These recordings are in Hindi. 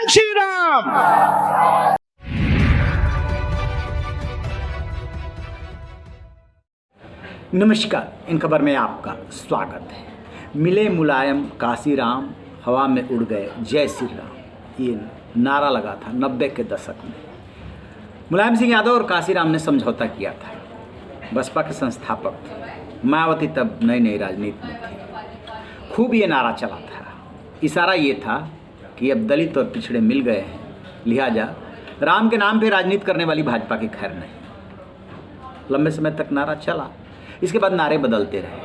कांची राम। नमस्कार, इन खबर में आपका स्वागत है। मिले मुलायम काशीराम, हवा में उड़ गए जय श्री राम, ये नारा लगा था 90 के दशक में। मुलायम सिंह यादव और काशीराम ने समझौता किया था। बसपा के संस्थापक थे। मायावती तब नई नई राजनीति में थी। खूब ये नारा चला था। इशारा ये था कि अब दलित और पिछड़े मिल गए हैं, लिहाजा राम के नाम पे राजनीति करने वाली भाजपा की खैर नहीं। लंबे समय तक नारा चला। इसके बाद नारे बदलते रहे।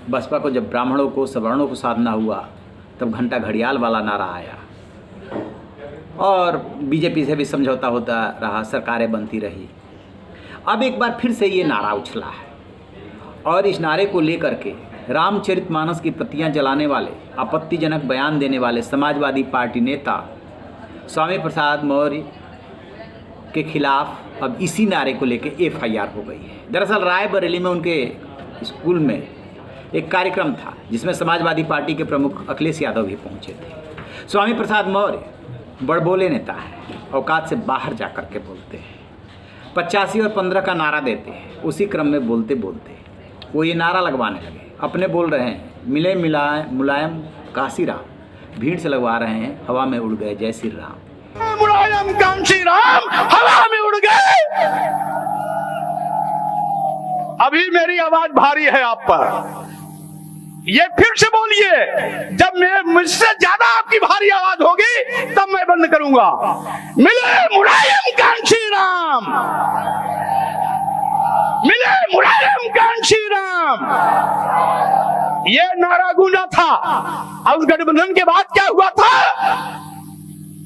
बसपा को जब ब्राह्मणों को सवर्णों को साधना हुआ तब घंटा घड़ियाल वाला नारा आया और बीजेपी से भी समझौता होता रहा, सरकारें बनती रही। अब एक बार फिर से ये नारा उछला है और इस नारे को लेकर के रामचरितमानस की पत्तियां जलाने वाले, आपत्तिजनक बयान देने वाले समाजवादी पार्टी नेता स्वामी प्रसाद मौर्य के खिलाफ अब इसी नारे को लेकर एफआईआर हो गई है। दरअसल रायबरेली में उनके स्कूल में एक कार्यक्रम था जिसमें समाजवादी पार्टी के प्रमुख अखिलेश यादव भी पहुंचे थे। स्वामी प्रसाद मौर्य बड़बोले नेता है, औकात से बाहर जा कर के बोलते हैं, 85 और 15 का नारा देते हैं। उसी क्रम में बोलते बोलते वो ये नारा लगवाने लगे। अपने बोल रहे हैं मिले मुलायम काशीराम, भीड़ से लगवा रहे हैं हवा में उड़ गए जय श्री राम। मुलायम कांची राम, हवा में उड़ गए। अभी मेरी आवाज भारी है आप पर, ये फिर से बोलिए। जब मुझसे ज्यादा आपकी भारी आवाज होगी तब मैं बंद करूंगा। मिले मुलायम कांची राम, मिले मुलायम कांची राम, ये नारा गूंजा था। और उस गठबंधन के बाद क्या हुआ था?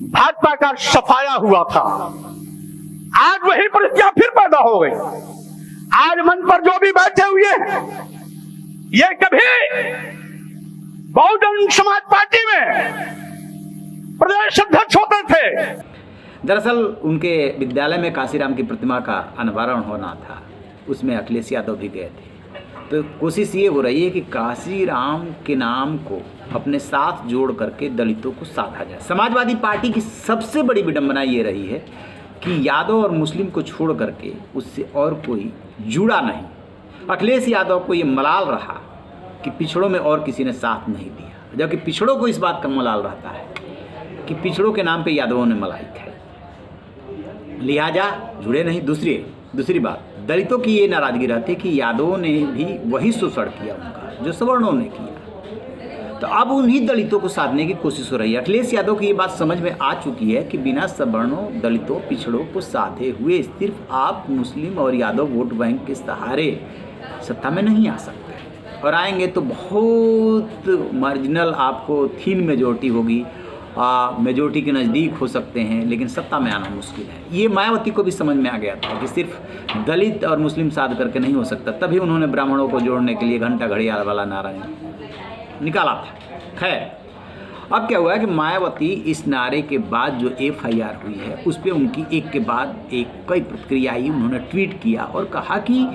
भाजपा का सफाया हुआ था। आज वही परिस्थितियां फिर पैदा हो गई। आज मंच पर जो भी बैठे हुए हैं, ये कभी बहुजन समाज पार्टी में प्रदेश अध्यक्ष होते थे। दरअसल उनके विद्यालय में काशीराम की प्रतिमा का अनावरण होना था, उसमें अखिलेश यादव भी गए थे। तो कोशिश ये हो रही है कि काशीराम के नाम को अपने साथ जोड़ करके दलितों को साधा जाए। समाजवादी पार्टी की सबसे बड़ी विडंबना ये रही है कि यादव और मुस्लिम को छोड़ करके उससे और कोई जुड़ा नहीं। अखिलेश यादव को ये मलाल रहा कि पिछड़ों में और किसी ने साथ नहीं दिया, जबकि पिछड़ों को इस बात का मलाल रहता है कि पिछड़ों के नाम पे यादवों ने मलाई खाई, लिहाजा जुड़े नहीं। दूसरी बात, दलितों की ये नाराजगी रहती है कि यादवों ने भी वही शोषण किया उनका जो सवर्णों ने किया। तो अब उन्हीं दलितों को साधने की कोशिश हो रही है। अखिलेश यादव की ये बात समझ में आ चुकी है कि बिना सवर्णों, दलितों, पिछड़ों को साधे हुए सिर्फ आप मुस्लिम और यादव वोट बैंक के सहारे सत्ता में नहीं आ सकते, और आएंगे तो बहुत मार्जिनल आपको थीन मेजोरिटी होगी, मेजोरिटी के नज़दीक हो सकते हैं, लेकिन सत्ता में आना मुश्किल है। ये मायावती को भी समझ में आ गया था कि सिर्फ दलित और मुस्लिम साध करके नहीं हो सकता, तभी उन्होंने ब्राह्मणों को जोड़ने के लिए घंटा घड़ियाल वाला नारा निकाला था। खैर, अब क्या हुआ है कि मायावती इस नारे के बाद जो एफआईआर हुई है उस पर उनकी एक के बाद एक कई प्रतिक्रिया आई। उन्होंने ट्वीट किया और कहा कि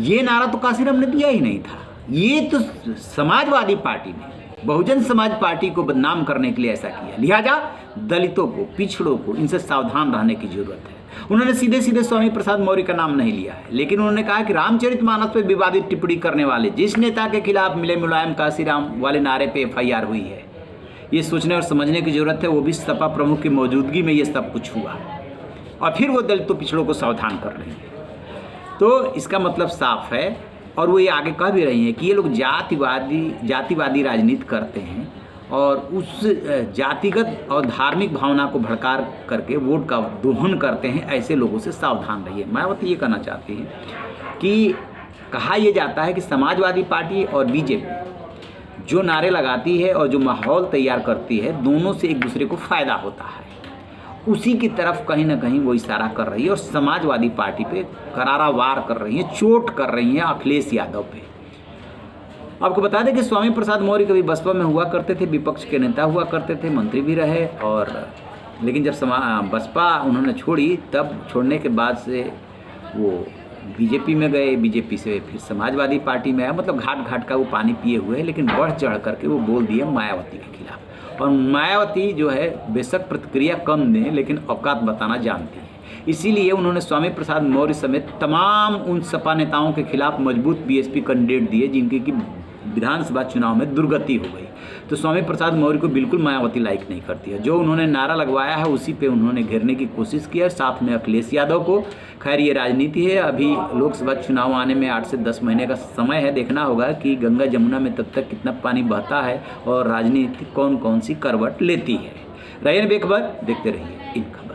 ये नारा तो काशीराम ने दिया ही नहीं था, ये तो समाजवादी पार्टी ने, बहुजन समाज पार्टी को बदनाम करने के लिए ऐसा किया, लिहाजा दलितों को, पिछड़ों को इनसे सावधान रहने की जरूरत है। उन्होंने सीधे सीधे स्वामी प्रसाद मौर्य का नाम नहीं लिया है, लेकिन उन्होंने कहा कि रामचरितमानस पर विवादित टिप्पणी करने वाले जिस नेता के खिलाफ मिले मुलायम काशीराम वाले नारे पे एफआईआर हुई है, ये सोचने और समझने की जरूरत है, वो भी सपा प्रमुख की मौजूदगी में ये सब कुछ हुआ और फिर वो दलितों पिछड़ों को सावधान कर रही है। तो इसका मतलब साफ है, और वो ये आगे कह भी रही हैं कि ये लोग जातिवादी राजनीति करते हैं और उस जातिगत और धार्मिक भावना को भड़का करके वोट का दोहन करते हैं। ऐसे लोगों से सावधान रहिए। मायावती ये कहना चाहती है कि कहा यह जाता है कि समाजवादी पार्टी और बीजेपी जो नारे लगाती है और जो माहौल तैयार करती है, दोनों से एक दूसरे को फ़ायदा होता है। उसी की तरफ कहीं ना कहीं वो इशारा कर रही है और समाजवादी पार्टी पे करारा वार कर रही है, चोट कर रही है अखिलेश यादव पे। आपको बता दें कि स्वामी प्रसाद मौर्य कभी बसपा में हुआ करते थे, विपक्ष के नेता हुआ करते थे, मंत्री भी रहे, और लेकिन जब बसपा उन्होंने छोड़ी, तब छोड़ने के बाद से वो बीजेपी में गए, बीजेपी से फिर समाजवादी पार्टी में आया। मतलब घाट घाट का वो पानी पिए हुए हैं, लेकिन बढ़ चढ़ करके वो बोल दिए मायावती के खिलाफ। और मायावती जो है बेशक प्रतिक्रिया कम दें लेकिन औकात बताना जानती है। इसीलिए उन्होंने स्वामी प्रसाद मौर्य समेत तमाम उन सपा नेताओं के खिलाफ मजबूत बीएसपी कैंडिडेट दिए जिनकी कि विधानसभा चुनाव में दुर्गति हो गई। तो स्वामी प्रसाद मौर्य को बिल्कुल मायावती लाइक नहीं करती है। जो उन्होंने नारा लगवाया है उसी पे उन्होंने घेरने की कोशिश की है, साथ में अखिलेश यादव को। खैर ये राजनीति है, अभी लोकसभा चुनाव आने में 8 से 10 महीने का समय है। देखना होगा कि गंगा जमुना में तब तक कितना पानी बहता है और राजनीति कौन कौन सी करवट लेती है। रहिए बेखबर, देखते रहिए इन खबरों।